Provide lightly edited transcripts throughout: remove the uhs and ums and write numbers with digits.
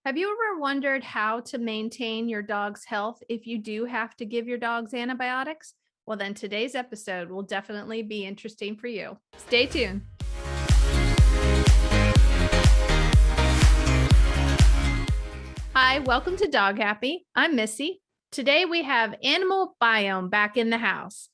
Have you ever wondered how to maintain your dog's health if you do have to give your dogs antibiotics? Well, then today's episode will definitely be interesting for you. Stay tuned. Hi, welcome to Dog Happy. I'm Missy. Today we have AnimalBiome back in the house.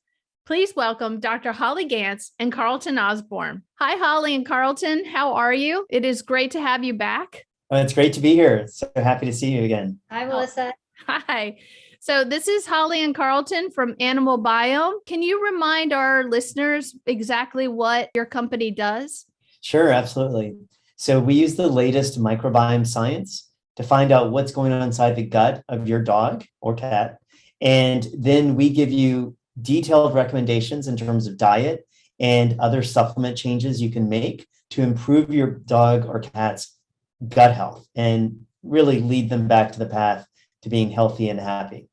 Please welcome Dr. Holly Ganz and Carlton Osbourne. Hi, Holly and Carlton. How are you? It is great to have you back. Well, it's great to be here. So happy to see you again. Hi, Melissa. Hi. So this is Holly and Carlton from AnimalBiome. Can you remind our listeners exactly what your company does? Sure, absolutely. So we use the latest microbiome science to find out what's going on inside the gut of your dog or cat. And then we give you detailed recommendations in terms of diet and other supplement changes you can make to improve your dog or cat's gut health and really lead them back to the path to being healthy and happy.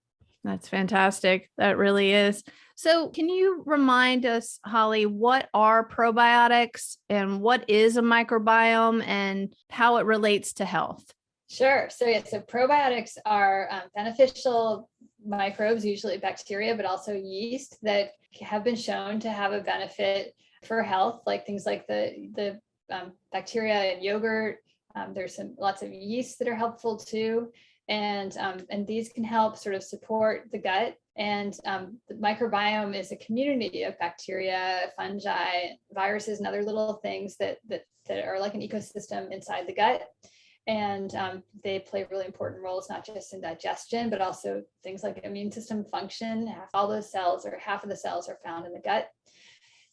That's fantastic. That really is. So can you remind us, Holly, what are probiotics and what is a microbiome and how it relates to health? Sure. So probiotics are beneficial microbes, usually bacteria, but also yeast that have been shown to have a benefit for health, like things like the bacteria in yogurt. There's lots of yeast that are helpful too. And these can help sort of support the gut. And the microbiome is a community of bacteria, fungi, viruses, and other little things that are like an ecosystem inside the gut. And they play really important roles, not just in digestion, but also things like immune system function. All those cells, or half of the cells, are found in the gut.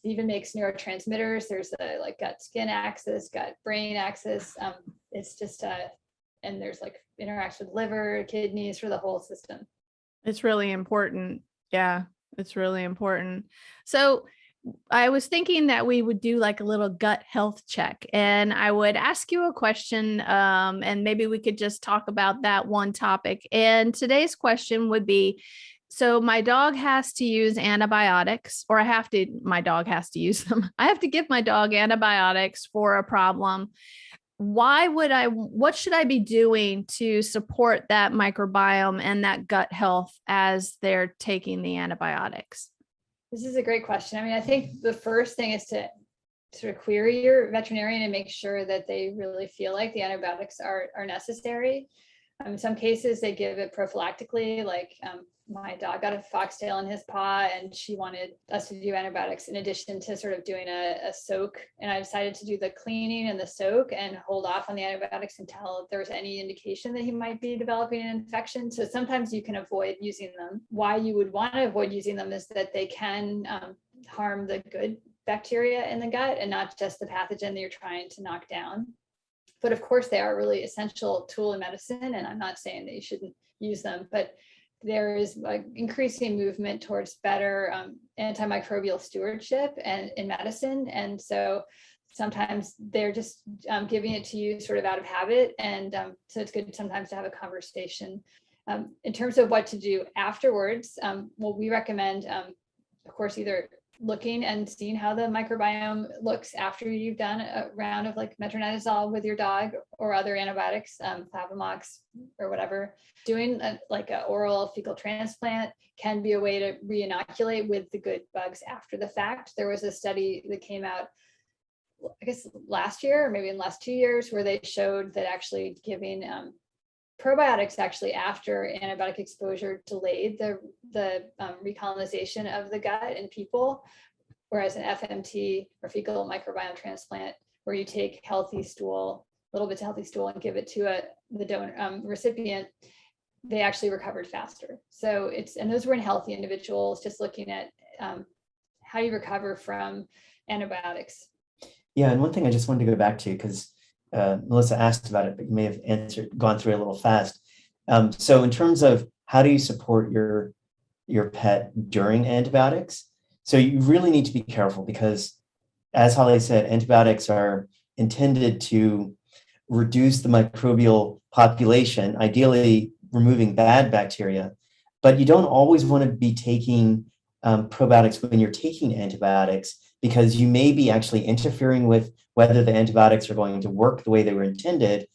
It even makes neurotransmitters. There's a gut-skin axis, gut-brain axis. It's just and there's interacts with liver, kidneys, for the whole system. It's really important. Yeah, it's really important. So I was thinking that we would do like a little gut health check, and I would ask you a question, and maybe we could just talk about that one topic. And today's question would be, so my dog has to use antibiotics, or my dog has to use them. I have to give my dog antibiotics for a problem. What should I be doing to support that microbiome and that gut health as they're taking the antibiotics? This is a great question. I think the first thing is to sort of query your veterinarian and make sure that they really feel like the antibiotics are necessary. In some cases, they give it prophylactically, my dog got a foxtail in his paw and she wanted us to do antibiotics in addition to sort of doing a soak. And I decided to do the cleaning and the soak and hold off on the antibiotics until there was any indication that he might be developing an infection. So sometimes you can avoid using them. Why you would want to avoid using them is that they can harm the good bacteria in the gut and not just the pathogen that you're trying to knock down. But of course, they are a really essential tool in medicine, and I'm not saying that you shouldn't use them, but there is increasing movement towards better antimicrobial stewardship and in medicine. And so sometimes they're just giving it to you sort of out of habit. And so it's good sometimes to have a conversation. In terms of what to do afterwards, we recommend, of course, either looking and seeing how the microbiome looks after you've done a round of metronidazole with your dog or other antibiotics, Flavonox or whatever. Doing an oral fecal transplant can be a way to re-inoculate with the good bugs after the fact. There was a study that came out, I guess last year, or maybe in the last 2 years, where they showed that actually giving probiotics actually after antibiotic exposure delayed the recolonization of the gut in people, whereas an FMT or fecal microbiome transplant, where you take healthy stool, little bits of healthy stool, and give it to the donor recipient, they actually recovered faster. So and those were in healthy individuals, just looking at how you recover from antibiotics. Yeah, and one thing I just wanted to go back to, because Melissa asked about it, but you may have gone through it a little fast. So in terms of how do you support your pet during antibiotics? So you really need to be careful because, as Holly said, antibiotics are intended to reduce the microbial population, ideally removing bad bacteria, but you don't always want to be taking probiotics when you're taking antibiotics, because you may be actually interfering with whether the antibiotics are going to work the way they were intended,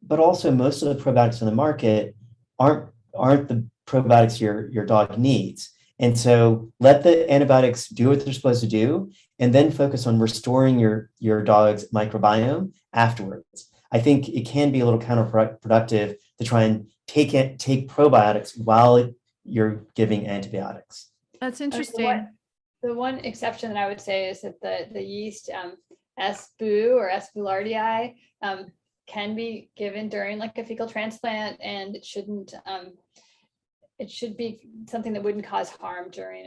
but also most of the probiotics on the market aren't the probiotics your dog needs. And so let the antibiotics do what they're supposed to do, and then focus on restoring your dog's microbiome afterwards. I think it can be a little counterproductive to try and take probiotics while you're giving antibiotics. That's interesting. The one exception that I would say is that the yeast S. boo or S. boulardii can be given during like a fecal transplant, and it should be something that wouldn't cause harm during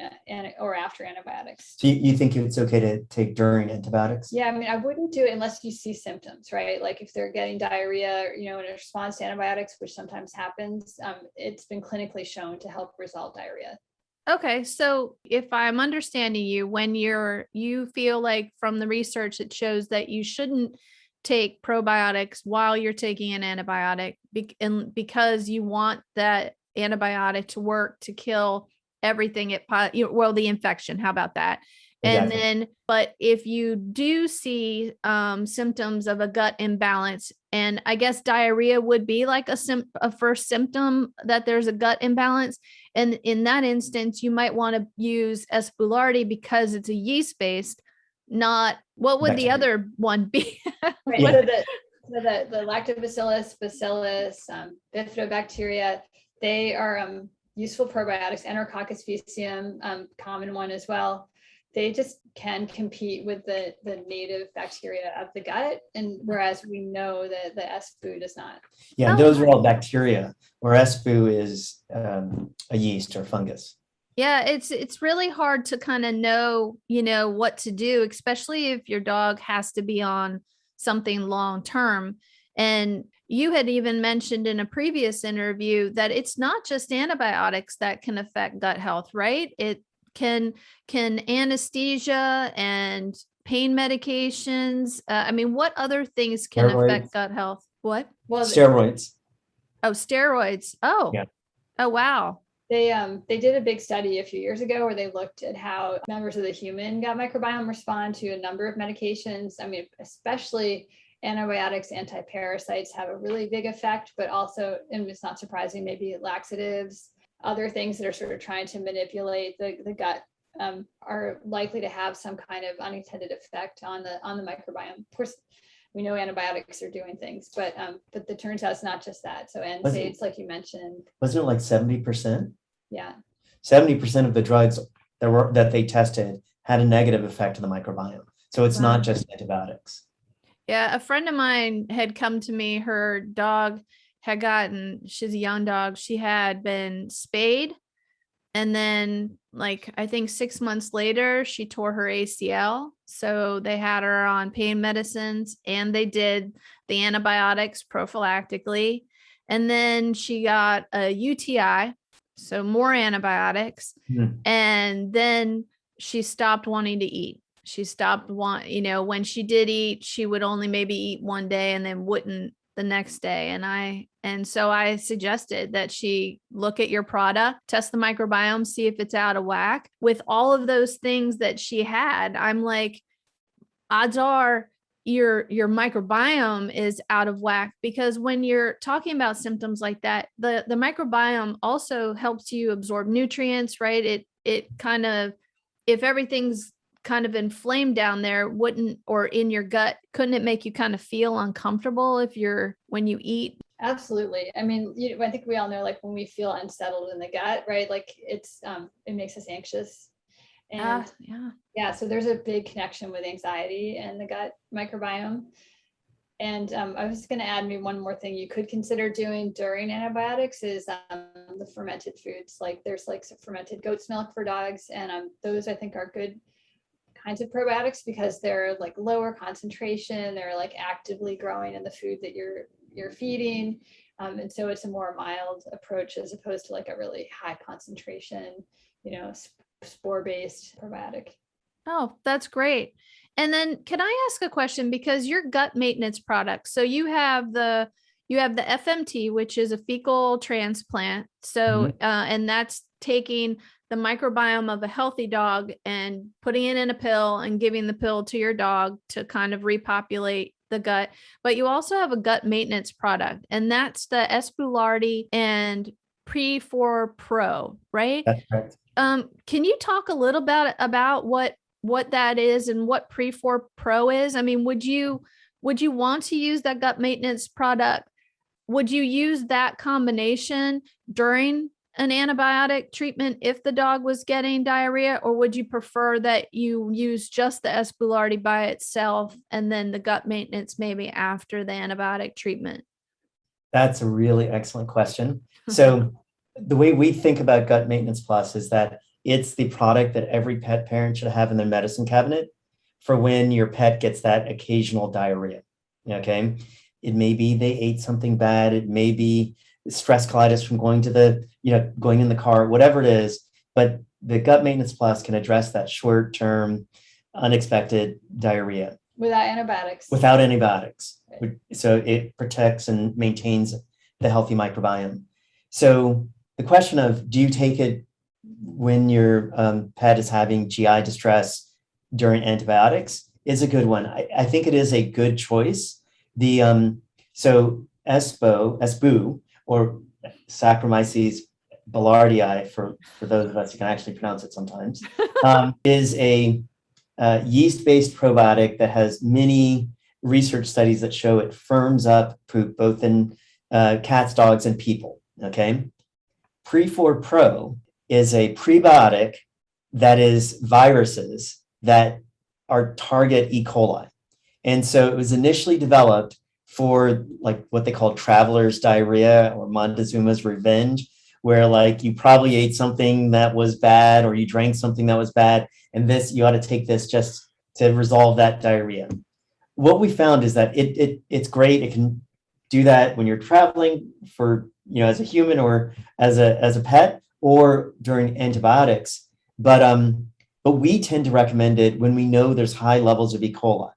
or after antibiotics. So you think it's okay to take during antibiotics? Yeah, I mean, I wouldn't do it unless you see symptoms, right? Like if they're getting diarrhea, in response to antibiotics, which sometimes happens, it's been clinically shown to help resolve diarrhea. Okay, so if I'm understanding you, when you feel like from the research it shows that you shouldn't take probiotics while you're taking an antibiotic, because you want that antibiotic to work to kill everything the infection. How about that? Exactly. And then, but if you do see symptoms of a gut imbalance, and I guess diarrhea would be like a first symptom that there's a gut imbalance. And in that instance, you might want to use S. boulardii because it's a yeast based, not what would the other one be? Right. Yeah. So the Lactobacillus, Bacillus, Bifidobacteria, they are useful probiotics. Enterococcus faecium, common one as well. They just can compete with the native bacteria of the gut, and whereas we know that the S. boo does not. Yeah, those are all bacteria, where S. boo is a yeast or fungus. Yeah, it's really hard to kind of know, what to do, especially if your dog has to be on something long term. And you had even mentioned in a previous interview that it's not just antibiotics that can affect gut health, right? It can anesthesia and pain medications. I mean, what other things can affect gut health? What? Well, Steroids. Oh, steroids. Oh, yeah. Oh, wow. They did a big study a few years ago where they looked at how members of the human gut microbiome respond to a number of medications. I mean, especially antibiotics, antiparasites have a really big effect, but also, and it's not surprising, maybe laxatives, other things that are sort of trying to manipulate the gut are likely to have some kind of unintended effect on the microbiome. Of course, we know antibiotics are doing things, but it turns out it's not just that. So NSAIDs, like you mentioned. Wasn't it like 70%? Yeah. 70% of the drugs that they tested had a negative effect on the microbiome. So it's not just antibiotics. Yeah, a friend of mine had come to me. Her dog she's a young dog. She had been spayed. And then I think 6 months later, she tore her ACL. So they had her on pain medicines and they did the antibiotics prophylactically. And then she got a UTI, so more antibiotics. And then she stopped wanting to eat. She stopped when she did eat, she would only maybe eat one day and then wouldn't the next day. And so I suggested that she look at your product, test the microbiome, see if it's out of whack. With all of those things that she had, I'm like, odds are your microbiome is out of whack, because when you're talking about symptoms like that, the microbiome also helps you absorb nutrients, right? It kind of, if everything's kind of inflamed down there, or in your gut, couldn't it make you kind of feel uncomfortable when you eat? Absolutely. I mean, I think we all know, when we feel unsettled in the gut, right? It makes us anxious. And yeah, so there's a big connection with anxiety and the gut microbiome. And I was going to add maybe one more thing you could consider doing during antibiotics is the fermented foods. There's some fermented goat's milk for dogs, and those I think are good kinds of probiotics because they're lower concentration. They're actively growing in the food that you're feeding, and so it's a more mild approach as opposed to a really high concentration, spore-based probiotic. Oh, that's great. And then can I ask a question, because your gut maintenance products, so you have the FMT, which is a fecal transplant. So, and that's taking the microbiome of a healthy dog and putting it in a pill and giving the pill to your dog to kind of repopulate the gut, but you also have a gut maintenance product, and that's the S. and Pre4 Pro, right? That's correct. Can you talk a little bit about what that is and what Pre4 Pro is? I mean, would you want to use that gut maintenance product? Would you use that combination during an antibiotic treatment if the dog was getting diarrhea, or would you prefer that you use just the S. boulardii by itself and then the gut maintenance maybe after the antibiotic treatment? That's a really excellent question. So the way we think about Gut Maintenance Plus is that it's the product that every pet parent should have in their medicine cabinet for when your pet gets that occasional diarrhea. Okay. It may be they ate something bad. It may be stress colitis from going in the car, whatever it is. But the Gut Maintenance Plus can address that short-term, unexpected diarrhea. Without antibiotics. Without antibiotics. Right. So it protects and maintains the healthy microbiome. So the question of, do you take it when your pet is having GI distress during antibiotics is a good one. I think it is a good choice. So SBU or Saccharomyces boulardii, for those of us who can actually pronounce it sometimes, is a yeast-based probiotic that has many research studies that show it firms up poop both in cats, dogs, and people. Okay. Pre4 Pro is a prebiotic that is viruses that are target E. coli. And so it was initially developed for like what they call traveler's diarrhea or Montezuma's revenge, where like you probably ate something that was bad or you drank something that was bad, and this, you ought to take this just to resolve that diarrhea. What we found is that it's great. It can do that when you're traveling for, as a human or as a pet or during antibiotics. But we tend to recommend it when we know there's high levels of E. coli.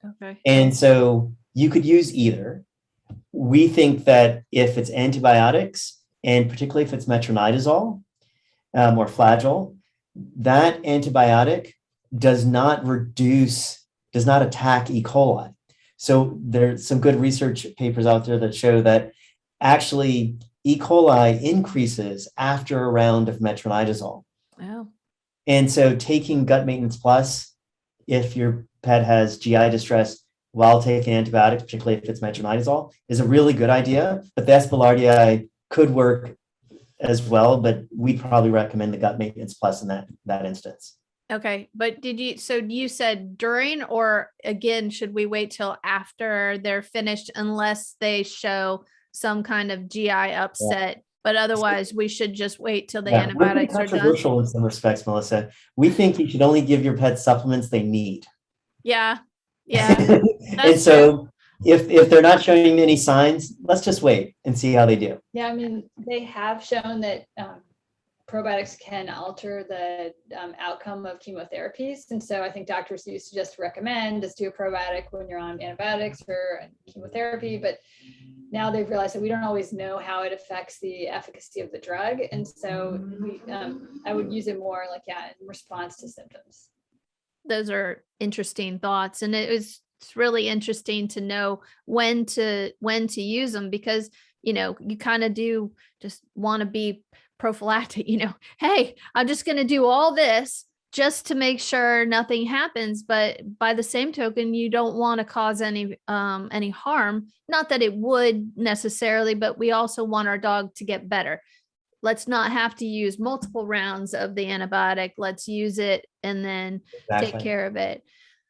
Okay. And so you could use either. We think that if it's antibiotics, and particularly if it's metronidazole or flagyl, that antibiotic does not attack E. coli. So there's some good research papers out there that show that actually E. coli increases after a round of metronidazole. Wow. And so taking Gut Maintenance Plus, if your pet has GI distress while taking antibiotics, particularly if it's metronidazole, is a really good idea. But the S. boulardii could work as well, but we'd probably recommend the Gut Maintenance Plus in that instance. Okay. But you said during, or again, should we wait till after they're finished unless they show some kind of GI upset? Yeah. But otherwise we should just wait till the antibiotics are done. Controversial in some respects, Melissa. We think you should only give your pet supplements they need. Yeah. Yeah. And so if they're not showing any signs, let's just wait and see how they do. Yeah. I mean, they have shown that probiotics can alter the outcome of chemotherapies. And so I think doctors used to just recommend just do a probiotic when you're on antibiotics or chemotherapy, but now they've realized that we don't always know how it affects the efficacy of the drug. And so I would use it more in response to symptoms. Those are interesting thoughts. And it's really interesting to know when to use them, because, you kind of do just want to be prophylactic, hey, I'm just going to do all this just to make sure nothing happens. But by the same token, you don't want to cause any harm. Not that it would necessarily, but we also want our dog to get better. Let's not have to use multiple rounds of the antibiotic. Let's use it and then take care of it.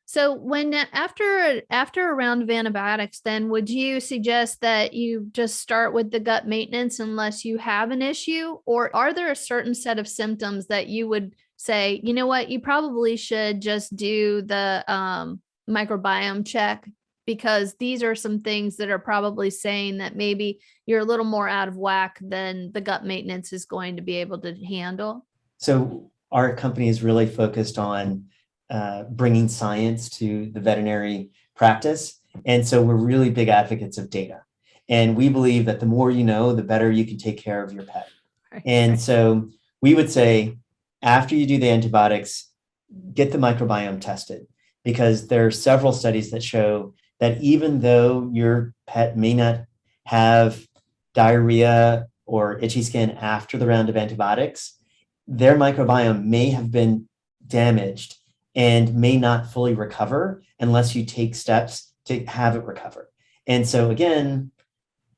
So when after a round of antibiotics, then would you suggest that you just start with the gut maintenance unless you have an issue? Or are there a certain set of symptoms that you would say, you know what, you probably should just do the microbiome check, because these are some things that are probably saying that maybe you're a little more out of whack than the gut maintenance is going to be able to handle? So our company is really focused on bringing science to the veterinary practice. And so we're really big advocates of data. And we believe that the more you know, the better you can take care of your pet. Right. And so we would say, after you do the antibiotics, get the microbiome tested, because there are several studies that show that even though your pet may not have diarrhea or itchy skin after the round of antibiotics, their microbiome may have been damaged and may not fully recover unless you take steps to have it recover. And so again,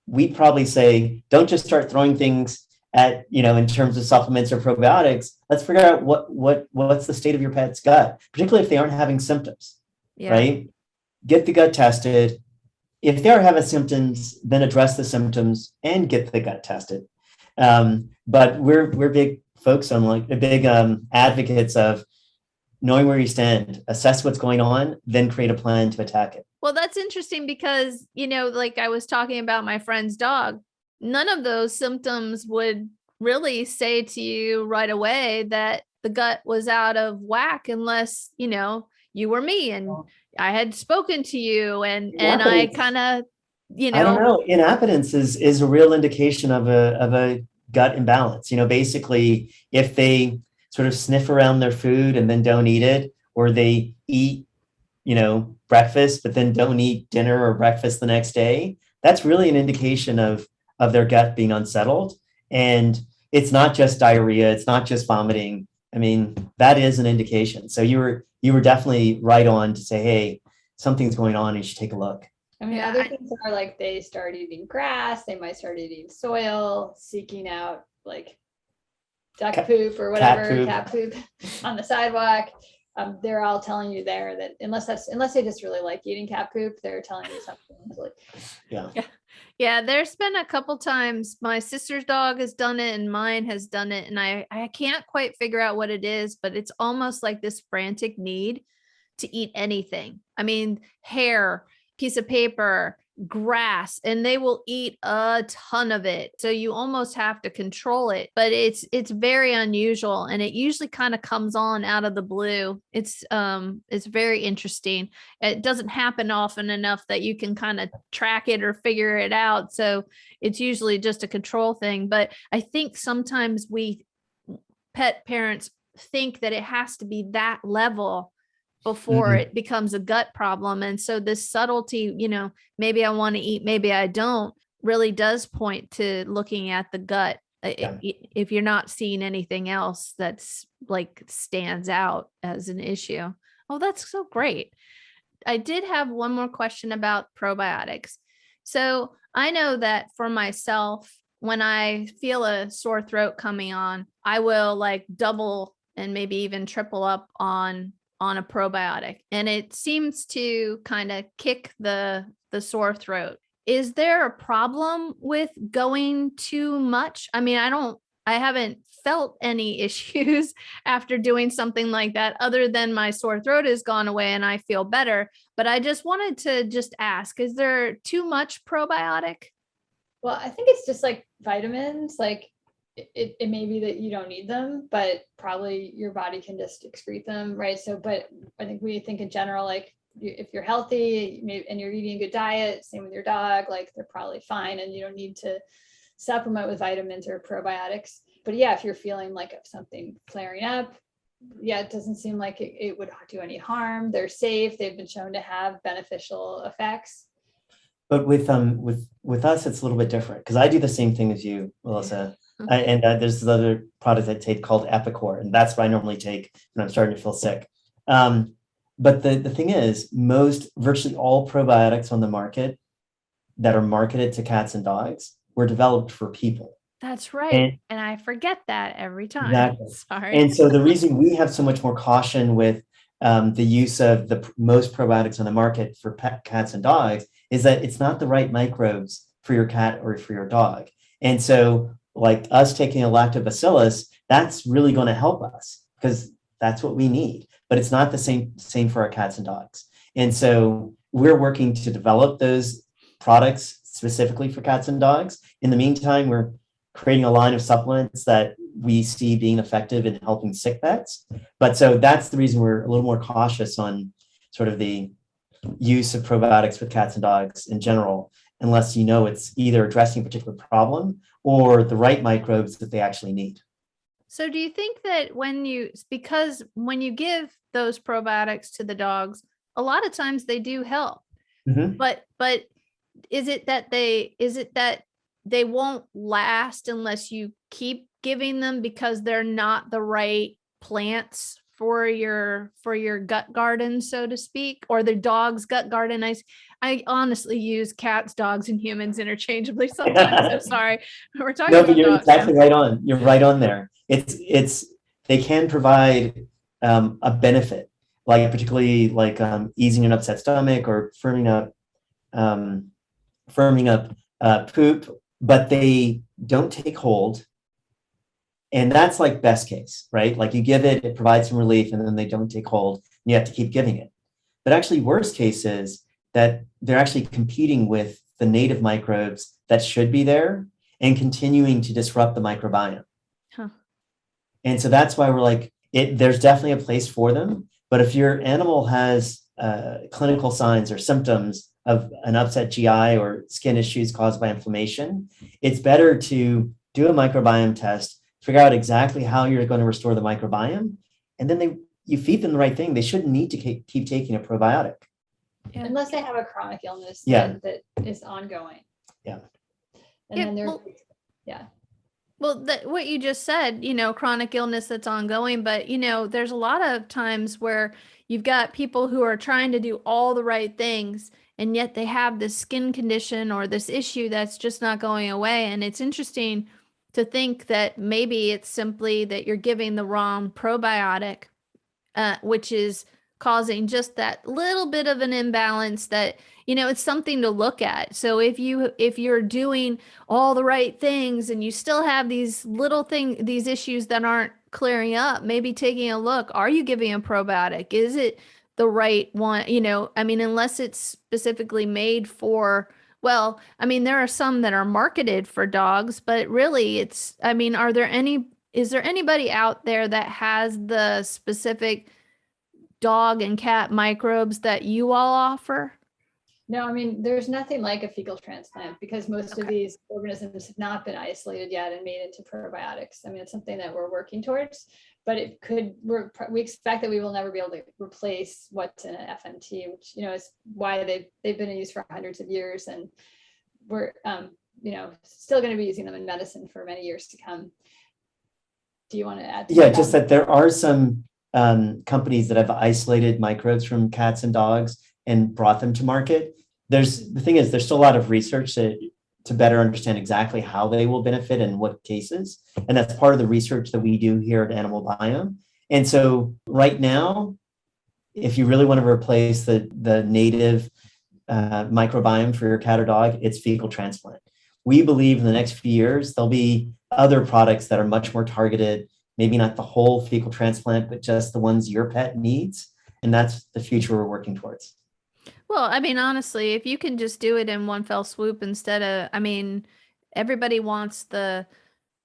we'd probably say, don't just start throwing things at, in terms of supplements or probiotics. Let's figure out what's the state of your pet's gut, particularly if they aren't having symptoms, right? Get the gut tested. If they are having symptoms, then address the symptoms and get the gut tested. But we're big folks on big advocates of knowing where you stand, assess what's going on, then create a plan to attack it. Well, that's interesting because, like I was talking about my friend's dog, none of those symptoms would really say to you right away that the gut was out of whack unless, you were me and I had spoken to you and I kind of, I don't know. Inappetence is a real indication of a gut imbalance. Basically, if they sort of sniff around their food and then don't eat it, or they eat, breakfast, but then don't eat dinner or breakfast the next day, that's really an indication of their gut being unsettled. And it's not just diarrhea. It's not just vomiting. I mean, that is an indication. So you were definitely right on to say, hey, something's going on. You should take a look. I mean, other things are like they start eating grass. They might start eating soil, seeking out like duck poop or whatever, cat poop on the sidewalk. They're all telling you there that unless they just really like eating cat poop, they're telling you something. Yeah, there's been a couple times my sister's dog has done it and mine has done it. And I can't quite figure out what it is, but it's almost like this frantic need to eat anything. I mean, hair, piece of paper, grass, and they will eat a ton of it. So you almost have to control it, but it's very unusual. And it usually kind of comes on out of the blue. It's very interesting. It doesn't happen often enough that you can kind of track it or figure it out. So it's usually just a control thing. But I think sometimes we pet parents think that it has to be that level before it becomes a gut problem. And so this subtlety, maybe I want to eat, maybe I don't, really does point to looking at the gut. If you're not seeing anything else that's like stands out as an issue. Oh, that's so great. I did have one more question about probiotics. So I know that for myself, when I feel a sore throat coming on, I will like double and maybe even triple up on a probiotic, and it seems to kind of kick the sore throat. Is there a problem with going too much? I mean, I haven't felt any issues after doing something like that, other than my sore throat has gone away and I feel better. But I just wanted to just ask, is there too much probiotic? Well, I think it's just like vitamins, like it may be that you don't need them, but probably your body can just excrete them, right? So, but I think we think in general, like if you're healthy and you're eating a good diet, same with your dog, like they're probably fine and you don't need to supplement with vitamins or probiotics. But yeah, if you're feeling like something flaring up, it doesn't seem like it would do any harm. They're safe. They've been shown to have beneficial effects. But with us, it's a little bit different because I do the same thing as you, Melissa. And there's this other product I take called Epicor, and that's what I normally take when I'm starting to feel sick. But the thing is, virtually all probiotics on the market that are marketed to cats and dogs were developed for people. That's right. And I forget that every time. Exactly. Sorry. And so the reason we have so much more caution with the use of the most probiotics on the market for cats and dogs is that it's not the right microbes for your cat or for your dog. And so like us taking a lactobacillus, that's really going to help us because that's what we need. But it's not the same for our cats and dogs. And so we're working to develop those products specifically for cats and dogs. In the meantime, we're creating a line of supplements that we see being effective in helping sick pets. But so that's the reason we're a little more cautious on sort of the use of probiotics with cats and dogs in general, unless it's either addressing a particular problem or the right microbes that they actually need. So do you think that because when you give those probiotics to the dogs, a lot of times they do help. Mhm. But is it that they won't last unless you keep giving them because they're not the right plants for your gut garden, so to speak, or the dog's gut garden? I honestly use cats, dogs, and humans interchangeably sometimes. I'm sorry. We're talking No, but about you're dogs now. exactly right on. You're right on there. It's they can provide a benefit, like particularly like easing an upset stomach or firming up poop, but they don't take hold. And that's like best case, right? Like you give it, it provides some relief, and then they don't take hold, and you have to keep giving it. But actually, worst case is that they're actually competing with the native microbes that should be there and continuing to disrupt the microbiome. Huh. And so that's why we're like, there's definitely a place for them. But if your animal has clinical signs or symptoms of an upset GI or skin issues caused by inflammation, it's better to do a microbiome test, figure out exactly how you're going to restore the microbiome, and then you feed them the right thing. They shouldn't need to keep taking a probiotic. Yeah. Unless they have a chronic illness Yeah. that is ongoing. Yeah. And Yeah, then they're, well- yeah. Well, what you just said, chronic illness that's ongoing, but there's a lot of times where you've got people who are trying to do all the right things, and yet they have this skin condition or this issue that's just not going away. And it's interesting to think that maybe it's simply that you're giving the wrong probiotic, which is causing just that little bit of an imbalance that, it's something to look at. So if you're doing all the right things and you still have these these issues that aren't clearing up, maybe taking a look, are you giving a probiotic? Is it the right one? Unless it's specifically made for, well, there are some that are marketed for dogs, but really is there anybody out there that has the specific dog and cat microbes that you all offer? No, there's nothing like a fecal transplant because most of Okay. these organisms have not been isolated yet and made into probiotics. It's something that we're working towards, but we expect that we will never be able to replace what's in an FMT, which, is why they've been in use for hundreds of years. And we're, still going to be using them in medicine for many years to come. Do you want to add? Yeah, just that there are some companies that have isolated microbes from cats and dogs and brought them to market. The thing is, there's still a lot of research to better understand exactly how they will benefit and what cases. And that's part of the research that we do here at AnimalBiome. And so right now, if you really want to replace the native microbiome for your cat or dog, it's fecal transplant. We believe in the next few years, there'll be other products that are much more targeted, maybe not the whole fecal transplant, but just the ones your pet needs. And that's the future we're working towards. Well, honestly, if you can just do it in one fell swoop instead of, everybody wants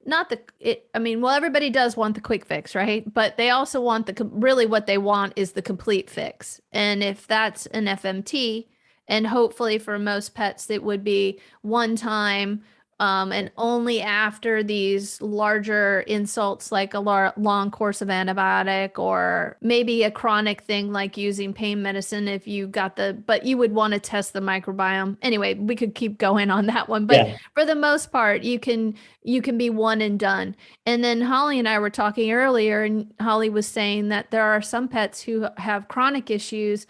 everybody does want the quick fix, right? But they also want really what they want is the complete fix. And if that's an FMT, and hopefully for most pets, it would be one time, and only after these larger insults, like a long course of antibiotic, or maybe a chronic thing like using pain medicine if you got but you would want to test the microbiome. Anyway, we could keep going on that one, but Yeah. for the most part, you can be one and done. And then Holly and I were talking earlier, and Holly was saying that there are some pets who have chronic issues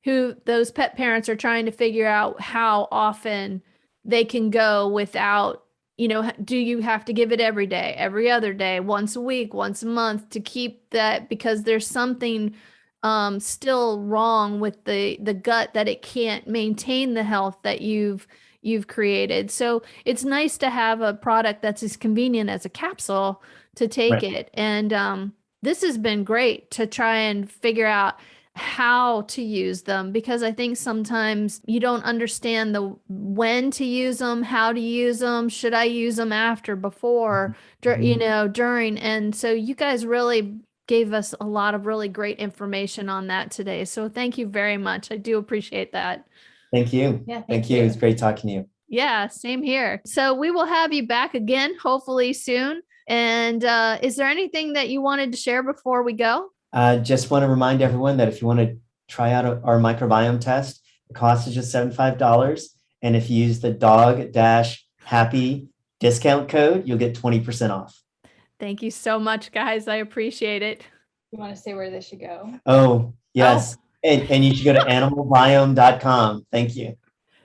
who those pet parents are trying to figure out how often they can go without, do you have to give it every day, every other day, once a week, once a month to keep that, because there's something still wrong with the gut, that it can't maintain the health that you've created. So it's nice to have a product that's as convenient as a capsule to take Right. it. And this has been great to try and figure out how to use them, because I think sometimes you don't understand when to use them, how to use them, should I use them after, before, during. And so you guys really gave us a lot of really great information on that today. So thank you very much. I do appreciate that. Thank you. Yeah, Thank you. It's great talking to you. Yeah, same here. So we will have you back again, hopefully soon. And is there anything that you wanted to share before we go? Just want to remind everyone that if you want to try out our microbiome test, The cost is just $75. And if you use the dog-happy discount code, you'll get 20% off. Thank you so much, guys. I appreciate it. You want to say where they should go? Oh, yes. And you should go to animalbiome.com. Thank you.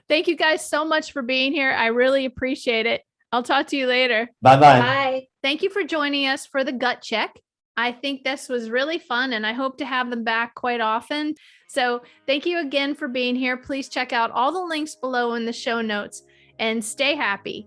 Thank you guys so much for being here. I really appreciate it. I'll talk to you later. Bye-bye. Bye. Thank you for joining us for the gut check. I think this was really fun and I hope to have them back quite often. So thank you again for being here. Please check out all the links below in the show notes and stay happy.